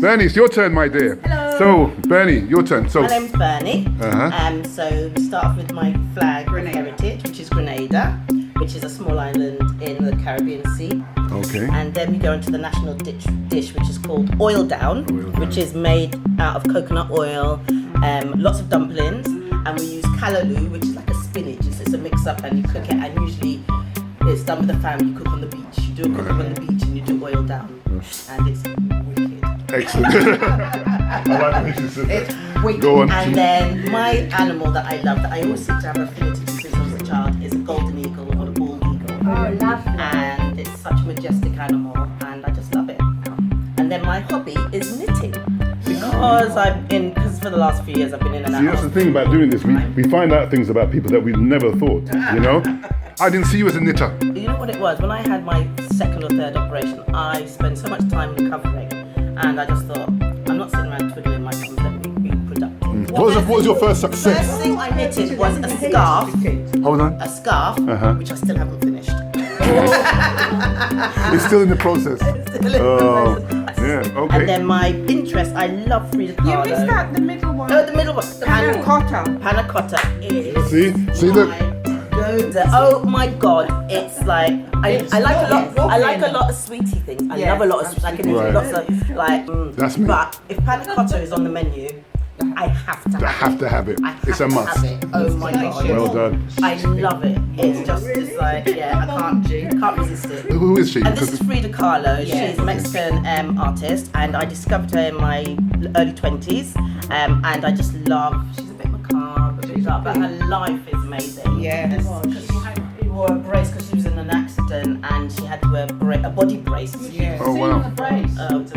Bernie, it's your turn, my dear. Hello. So, Bernie, your turn. So, My name's Bernie. Uh-huh. So we start off with my flag of heritage, which is Grenada, which is a small island in the Caribbean Sea. okay. And then we go into the national dish, which is called oil down, which is made out of coconut oil, lots of dumplings, and we use callaloo, which is like a spinach. It's a mix-up, and you cook it, and usually it's done with the family. You cook on the beach. You do a cooking on the beach, and you do oil down, and it's wicked. Excellent. I like the way you said that. It's wicked. Go on. And then my animal that I love, that I always seem to have an affinity to since I was a child, is a golden eagle or a bald eagle. Oh, lovely. And it's such a majestic animal, and I just love it. And then my hobby is knitting, because for the last few years I've been in and out. See, that's the thing about doing this. We find out things about people that we never thought, you know? I didn't see you as a knitter. You know what it was? When I had my second or third operation, I spent so much time recovering, and I just thought, I'm not sitting around twiddling my thumbs, let me be productive. What was your first First success? thing I knitted was a scarf, Hold on. which I still haven't finished. It's still in the process. Oh, yeah, okay. And then my Pinterest, I love Frida You Kahlo. missed out the middle one. No, the middle one. Panna cotta. Panna cotta is See, look. go-to. Oh my god, it's like I like a lot of sweetie things. I love a lot of I can eat Right. lots of like. That's me. But if panna cotta is on the menu, I have to have it. I It's a have to must. have it. Oh my god. Well done. I love it. It's like I can't resist it. Who is she? And this is Frida Kahlo. She's a Mexican artist, and I discovered her in my early 20s. And I just love. She's a bit macabre, but her life is amazing. Yes. Because she wore a brace because she was in an accident, and she had to wear a body brace. Yes. Oh, wow. Oh, it's